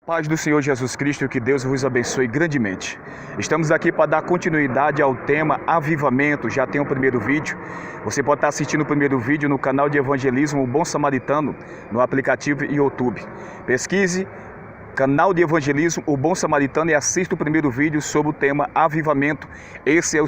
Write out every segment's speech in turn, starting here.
Paz do Senhor Jesus Cristo, que Deus vos abençoe grandemente. Estamos aqui para dar continuidade ao tema Avivamento. Já tem o primeiro vídeo. Você pode estar assistindo o primeiro vídeo no canal de evangelismo O Bom Samaritano, no aplicativo YouTube. Pesquise canal de evangelismo O Bom Samaritano e assista o primeiro vídeo sobre o tema Avivamento. Esse é a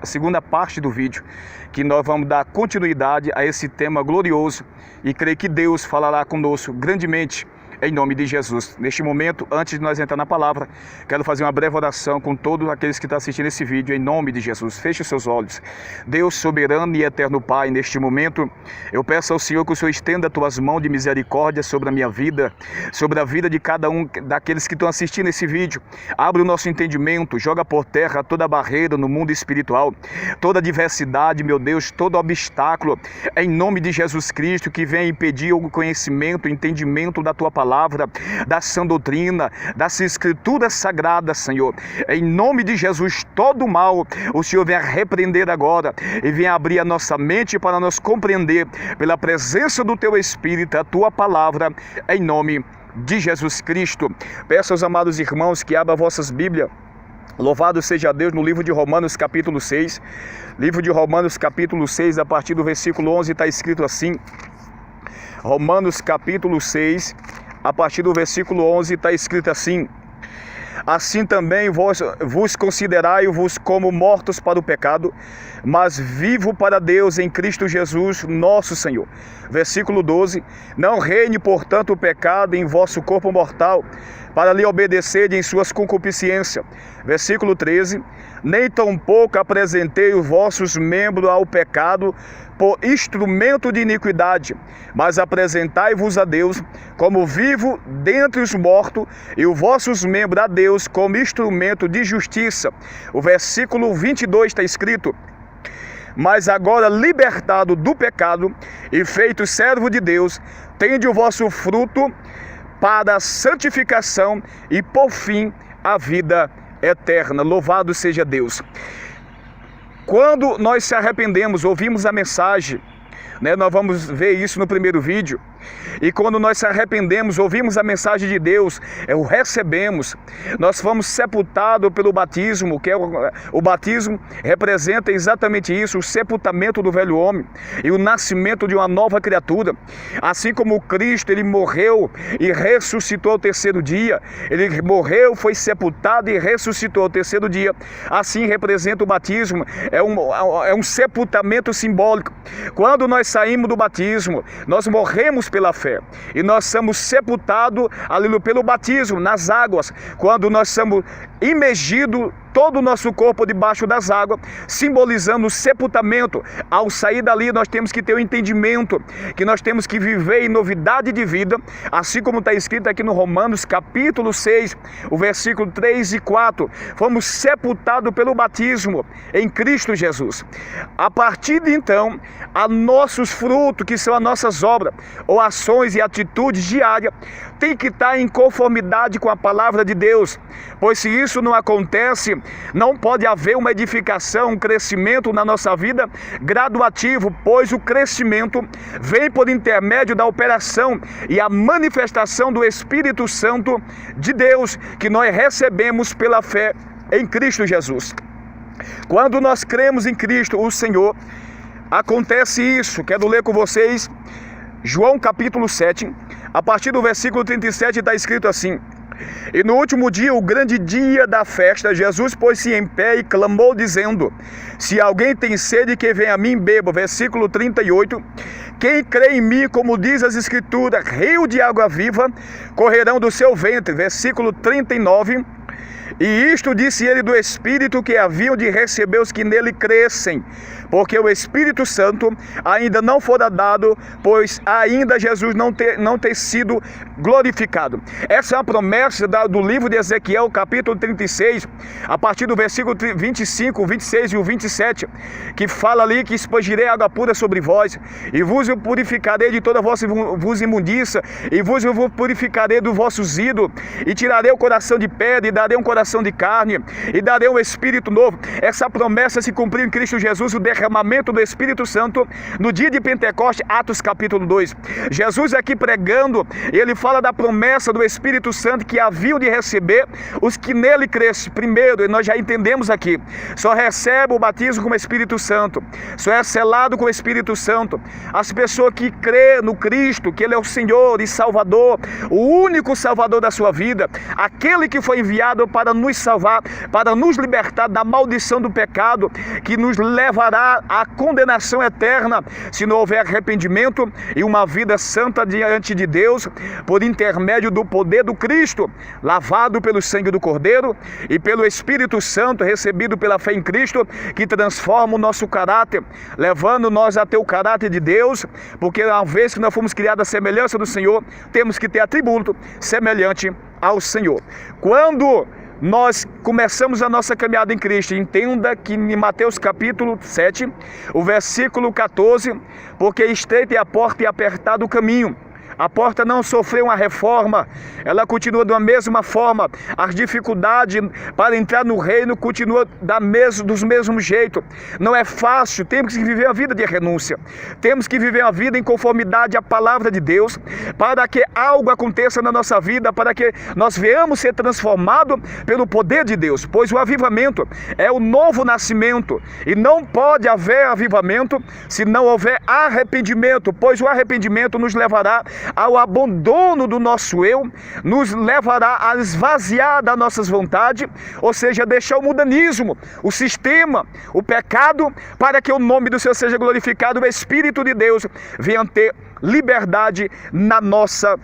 segunda parte do vídeo, que nós vamos dar continuidade a esse tema glorioso e creio que Deus falará conosco grandemente em nome de Jesus. Neste momento, antes de nós entrar na palavra, quero fazer uma breve oração com todos aqueles que estão assistindo esse vídeo, em nome de Jesus. Feche os seus olhos. Deus soberano e eterno Pai, neste momento, eu peço ao Senhor que o Senhor estenda as tuas mãos de misericórdia sobre a minha vida, sobre a vida de cada um daqueles que estão assistindo esse vídeo. Abre o nosso entendimento, joga por terra toda barreira no mundo espiritual, toda diversidade, meu Deus, todo obstáculo, em nome de Jesus Cristo, que venha impedir o conhecimento, o entendimento da tua palavra, da sã doutrina, das escrituras sagradas, Senhor. Em nome de Jesus, todo mal, o Senhor venha repreender agora e venha abrir a nossa mente para nós compreender, pela presença do Teu Espírito, a Tua palavra, em nome de Jesus Cristo. Peço aos amados irmãos que abram vossas Bíblias. Louvado seja Deus, no livro de Romanos capítulo 6. Livro de Romanos capítulo 6, a partir do versículo 11, está escrito assim. Romanos capítulo 6, a partir do versículo 11, está escrito assim: assim também vos considerai-vos como mortos para o pecado, mas vivo para Deus em Cristo Jesus, nosso Senhor. Versículo 12: não reine, portanto, o pecado em vosso corpo mortal, para lhe obedecer em suas concupiscências. Versículo 13: nem tampouco apresentei os vossos membros ao pecado por instrumento de iniquidade, mas apresentai-vos a Deus como vivo dentre os mortos, e os vossos membros a Deus como instrumento de justiça. O versículo 22 está escrito: mas agora, libertado do pecado e feito servo de Deus, tende o vosso fruto para a santificação e, por fim, a vida eterna. Louvado seja Deus. Quando nós se arrependemos, ouvimos a mensagem, nós vamos ver isso no primeiro vídeo. E quando nós se arrependemos, ouvimos a mensagem de Deus, o recebemos, nós fomos sepultados pelo batismo, que é o batismo representa exatamente isso, o sepultamento do velho homem e o nascimento de uma nova criatura. Assim como Cristo, ele morreu e ressuscitou ao terceiro dia, ele morreu, foi sepultado e ressuscitou ao terceiro dia, assim representa o batismo, é um sepultamento simbólico. Quando nós saímos do batismo, nós morremos pela fé e nós somos sepultados ali pelo batismo nas águas. Quando nós somos imergidos, todo o nosso corpo debaixo das águas, simbolizando o sepultamento. Ao sair dali, nós temos que ter o entendimento que nós temos que viver em novidade de vida, assim como está escrito aqui no Romanos capítulo 6, o versículo 3 e 4. Fomos sepultados pelo batismo em Cristo Jesus. A partir de então, a nossos frutos, que são as nossas obras, ou ações e atitudes diárias, tem que estar em conformidade com a palavra de Deus, pois se isso não acontece, não pode haver uma edificação, um crescimento na nossa vida graduativo, pois o crescimento vem por intermédio da operação e a manifestação do Espírito Santo de Deus, que nós recebemos pela fé em Cristo Jesus. Quando nós cremos em Cristo, o Senhor, acontece isso. Quero ler com vocês João capítulo 7, a partir do versículo 37, está escrito assim: e no último dia, o grande dia da festa, Jesus pôs-se em pé e clamou, dizendo: se alguém tem sede, que venha a mim beba. Versículo 38: quem crê em mim, como diz as Escrituras, rio de água viva correrão do seu ventre. Versículo 39: e isto disse ele do Espírito que haviam de receber os que nele crescem, porque o Espírito Santo ainda não fora dado, pois ainda Jesus não ter sido glorificado. Essa é a promessa do livro de Ezequiel, capítulo 36, a partir do versículo 25, 26 e o 27, que fala ali que expangirei água pura sobre vós, e vos purificarei de toda a vossa imundícia, e vos purificarei dos vossos ídolos, e tirarei o coração de pedra, e darei um coração coração de carne e darei um espírito novo. Essa promessa se cumpriu em Cristo Jesus, o derramamento do Espírito Santo no dia de Pentecostes, Atos capítulo 2. Jesus aqui pregando, ele fala da promessa do Espírito Santo que haviam de receber os que nele crescem. Primeiro, e nós já entendemos aqui, só recebe o batismo com o Espírito Santo, só é selado com o Espírito Santo as pessoas que crê no Cristo, que ele é o Senhor e Salvador, o único Salvador da sua vida, aquele que foi enviado para nos salvar, para nos libertar da maldição do pecado, que nos levará à condenação eterna se não houver arrependimento e uma vida santa diante de Deus, por intermédio do poder do Cristo, lavado pelo sangue do Cordeiro e pelo Espírito Santo recebido pela fé em Cristo, que transforma o nosso caráter, levando nós a ter o caráter de Deus, porque uma vez que nós fomos criados à semelhança do Senhor, temos que ter atributo semelhante ao Senhor. Quando nós começamos a nossa caminhada em Cristo, entenda que em Mateus capítulo 7, o versículo 14, porque estreita é a porta e apertado o caminho. A porta não sofreu uma reforma, ela continua da mesma forma. As dificuldades para entrar no reino continuam dos mesmos jeito. Não é fácil, temos que viver a vida de renúncia. Temos que viver a vida em conformidade à palavra de Deus, para que algo aconteça na nossa vida, para que nós venhamos ser transformados pelo poder de Deus. Pois o avivamento é o novo nascimento, e não pode haver avivamento se não houver arrependimento, pois o arrependimento nos levará ao abandono do nosso eu, nos levará a esvaziar das nossas vontades, ou seja, deixar o mundanismo, o sistema, o pecado, para que o nome do Senhor seja glorificado, o Espírito de Deus venha ter liberdade na nossa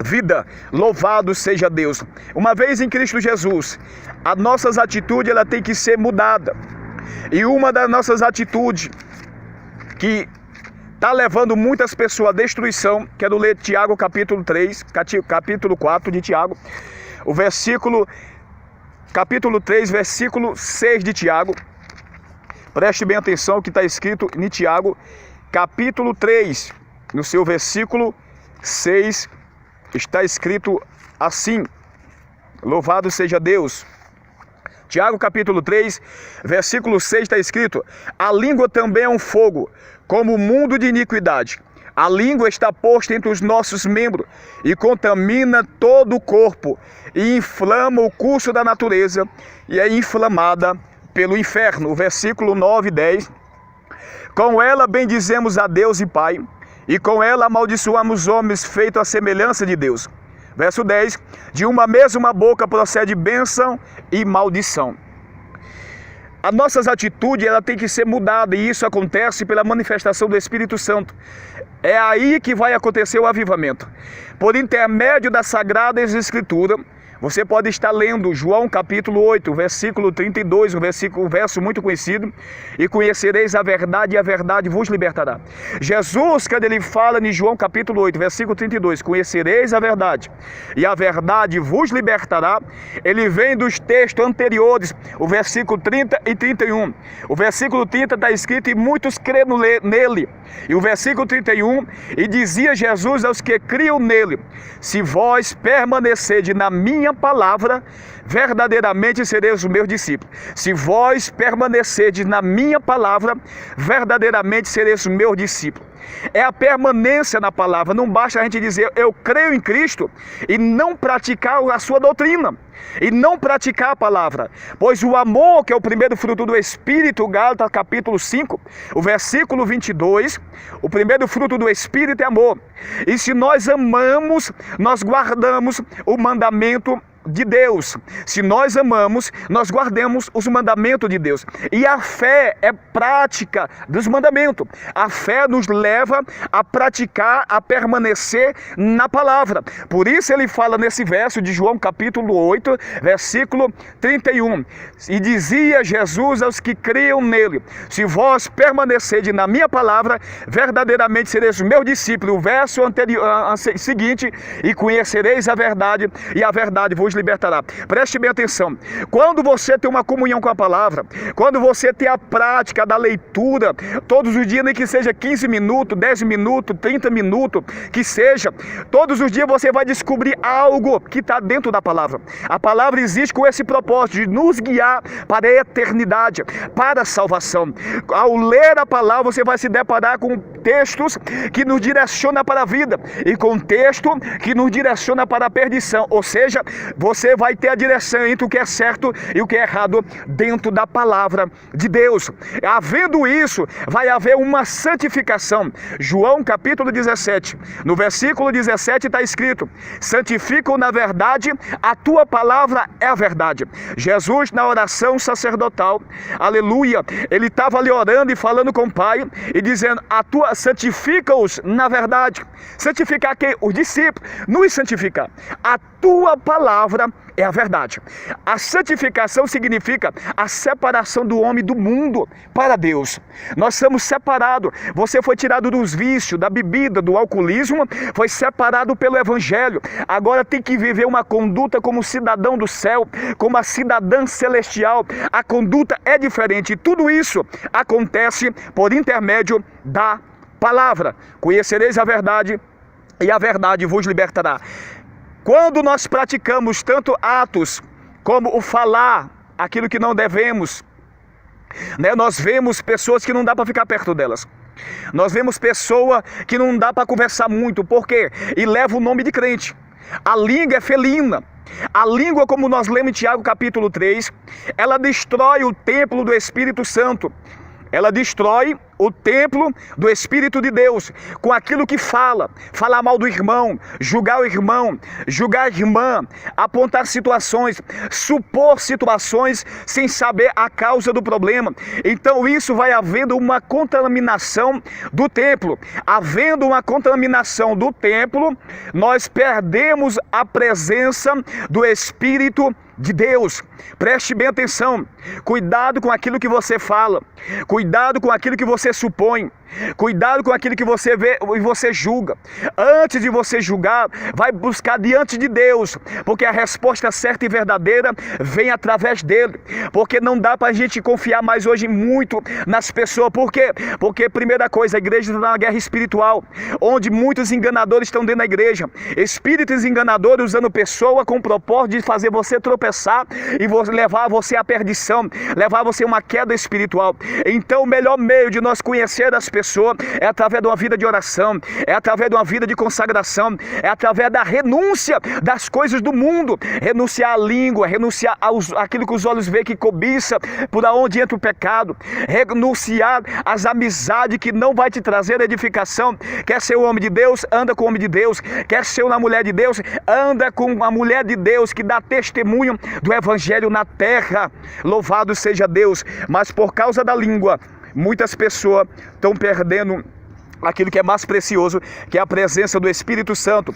vida. Louvado seja Deus. Uma vez em Cristo Jesus, as nossas atitudes ela tem que ser mudada. E uma das nossas atitudes que está levando muitas pessoas à destruição, quero ler Tiago capítulo 3, capítulo 4 de Tiago, o versículo, capítulo 3, versículo 6 de Tiago. Preste bem atenção ao que está escrito em Tiago, capítulo 3, no seu versículo 6, está escrito assim: louvado seja Deus. Tiago capítulo 3, versículo 6 está escrito: a língua também é um fogo, como o mundo de iniquidade. A língua está posta entre os nossos membros e contamina todo o corpo e inflama o curso da natureza e é inflamada pelo inferno. O versículo 9 e 10: com ela bendizemos a Deus e Pai, e com ela amaldiçoamos homens feitos à semelhança de Deus. Verso 10: de uma mesma boca procede bênção e maldição. As nossas atitudes ela tem que ser mudada, e isso acontece pela manifestação do Espírito Santo. É aí que vai acontecer o avivamento. Por intermédio das Sagradas Escrituras, você pode estar lendo João capítulo 8, versículo 32, um verso muito conhecido: e conhecereis a verdade, e a verdade vos libertará. Jesus, quando ele fala em João capítulo 8, versículo 32, conhecereis a verdade, e a verdade vos libertará, ele vem dos textos anteriores, o versículo 30 e 31. O versículo 30 está escrito: e muitos creram nele. E o versículo 31, e dizia Jesus aos que criam nele: se vós permanecerdes na minha palavra, verdadeiramente sereis os meus discípulos. Se vós permanecerdes na minha palavra, verdadeiramente sereis os meus discípulos. É a permanência na palavra. Não basta a gente dizer eu creio em Cristo e não praticar a sua doutrina, e não praticar a palavra. Pois o amor, que é o primeiro fruto do Espírito, Gálatas capítulo 5, o versículo 22, o primeiro fruto do Espírito é amor. E se nós amamos, nós guardamos o mandamento de Deus. Se nós amamos, nós guardemos os mandamentos de Deus. E a fé é prática dos mandamentos. A fé nos leva a praticar, a permanecer na palavra. Por isso ele fala nesse verso de João capítulo 8, versículo 31. E dizia Jesus aos que criam nele: se vós permanecerdes na minha palavra, verdadeiramente sereis o meu discípulo. O verso seguinte: e conhecereis a verdade, e a verdade vos vos libertará. Preste bem atenção. Quando você tem uma comunhão com a palavra, quando você tem a prática da leitura, todos os dias, nem que seja 15 minutos, 10 minutos, 30 minutos, que seja, todos os dias você vai descobrir algo que está dentro da palavra. A palavra existe com esse propósito de nos guiar para a eternidade, para a salvação. Ao ler a palavra, você vai se deparar com textos que nos direcionam para a vida e com texto que nos direciona para a perdição. Ou seja, você vai ter a direção entre o que é certo e o que é errado dentro da palavra de Deus. Havendo isso, vai haver uma santificação. João capítulo 17, no versículo 17 está escrito: santificam na verdade, a tua palavra é a verdade. Jesus, na oração sacerdotal, aleluia, ele estava ali orando e falando com o Pai e dizendo: santifica-os na verdade. Santificar quem? Os discípulos. Nos santificar. A tua palavra é a verdade. A santificação significa a separação do homem do mundo para Deus. Nós somos separados. Você foi tirado dos vícios, da bebida, do alcoolismo, foi separado pelo Evangelho. Agora tem que viver uma conduta como cidadão do céu, como a cidadã celestial. A conduta é diferente. E tudo isso acontece por intermédio da palavra. Conhecereis a verdade e a verdade vos libertará. Quando nós praticamos tanto atos como o falar aquilo que não devemos, né? Nós vemos pessoas que não dá para ficar perto delas. Nós vemos pessoa que não dá para conversar muito. Por quê? E leva o nome de crente. A língua é felina. A língua, como nós lemos em Tiago capítulo 3, ela destrói o templo do Espírito Santo. Ela destrói o templo do Espírito de Deus com aquilo que fala. Falar mal do irmão, julgar o irmão, julgar a irmã, apontar situações, supor situações sem saber a causa do problema. Então isso vai havendo uma contaminação do templo. Havendo uma contaminação do templo, nós perdemos a presença do Espírito de Deus. Preste bem atenção. Cuidado com aquilo que você fala. Cuidado com aquilo que você supõe. Cuidado com aquilo que você vê e você julga. Antes de você julgar, vai buscar diante de Deus, porque a resposta certa e verdadeira vem através dele. Porque não dá para a gente confiar mais hoje muito nas pessoas. Por quê? Porque, primeira coisa, a igreja está numa guerra espiritual, onde muitos enganadores estão dentro da igreja. Espíritos enganadores usando pessoa com o propósito de fazer você tropeçar e levar você à perdição, levar você a uma queda espiritual. Então o melhor meio de nós conhecer as pessoas é através de uma vida de oração, é através de uma vida de consagração, é através da renúncia das coisas do mundo, renunciar à língua, renunciar àquilo que os olhos veem que cobiça, por onde entra o pecado, renunciar às amizades que não vai te trazer edificação. Quer ser um homem de Deus? Anda com o homem de Deus. Quer ser uma mulher de Deus? Anda com uma mulher de Deus que dá testemunho do Evangelho na terra. Louvado seja Deus. Mas por causa da língua, muitas pessoas estão perdendo aquilo que é mais precioso, que é a presença do Espírito Santo.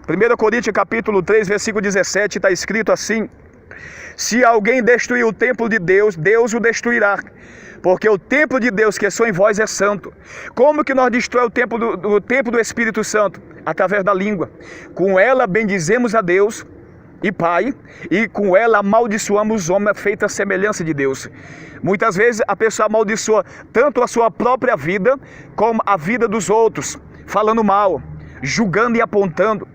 1 Coríntios capítulo 3, versículo 17, está escrito assim: se alguém destruir o templo de Deus, Deus o destruirá, porque o templo de Deus que só em vós é santo. Como que nós destrói o templo do Espírito Santo? Através da língua. Com ela bendizemos a Deus e Pai, e com ela amaldiçoamos os homens feita a semelhança de Deus. Muitas vezes a pessoa amaldiçoa tanto a sua própria vida, como a vida dos outros, falando mal, julgando e apontando,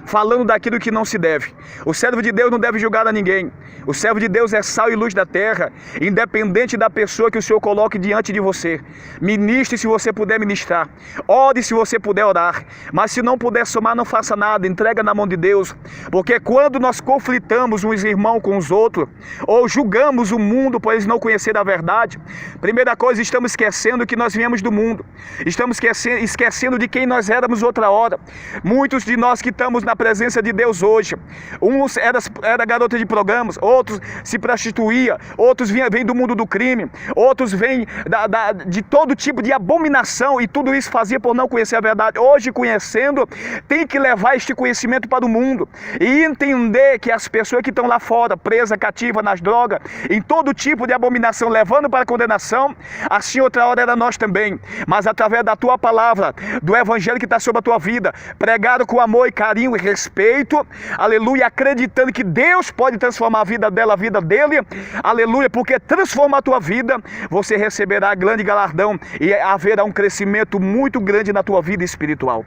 falando daquilo que não se deve. O servo de Deus não deve julgar a ninguém. O servo de Deus é sal e luz da terra, independente da pessoa que o Senhor coloque diante de você. Ministre se você puder ministrar. Ore se você puder orar. Mas se não puder somar, não faça nada. Entrega na mão de Deus. Porque quando nós conflitamos uns irmãos com os outros, ou julgamos o mundo por eles não conhecerem a verdade, primeira coisa, estamos esquecendo que nós viemos do mundo. Estamos esquecendo de quem nós éramos outra hora. Muitos de nós que estamos na presença de Deus hoje, uns era garota de programas, outros se prostituía, outros vêm do mundo do crime, outros vêm de todo tipo de abominação, e tudo isso fazia por não conhecer a verdade. Hoje, conhecendo, tem que levar este conhecimento para o mundo e entender que as pessoas que estão lá fora, presas, cativas nas drogas, em todo tipo de abominação, levando para a condenação, assim outra hora era nós também. Mas através da tua palavra, do Evangelho que está sobre a tua vida, pregado com amor e carinho e respeito, aleluia, acreditando que Deus pode transformar a vida dela, a vida dele, aleluia, porque transforma a tua vida, você receberá grande galardão e haverá um crescimento muito grande na tua vida espiritual.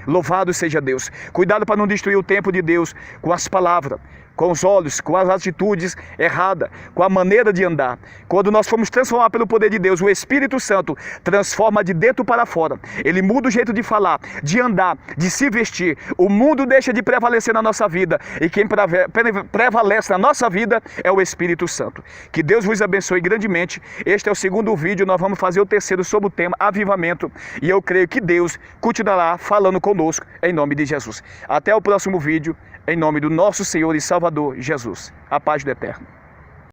Louvado seja Deus. Cuidado para não destruir o tempo de Deus com as palavras, com os olhos, com as atitudes erradas, com a maneira de andar. Quando nós formos transformar pelo poder de Deus, o Espírito Santo transforma de dentro para fora. Ele muda o jeito de falar, de andar, de se vestir. O mundo deixa de prevalecer na nossa vida e quem prevalece na nossa vida é o Espírito Santo. Que Deus vos abençoe grandemente. Este é o segundo vídeo, nós vamos fazer o terceiro sobre o tema avivamento e eu creio que Deus continuará falando conosco em nome de Jesus. Até o próximo vídeo, em nome do nosso Senhor e Salvador Jesus. A paz do Eterno.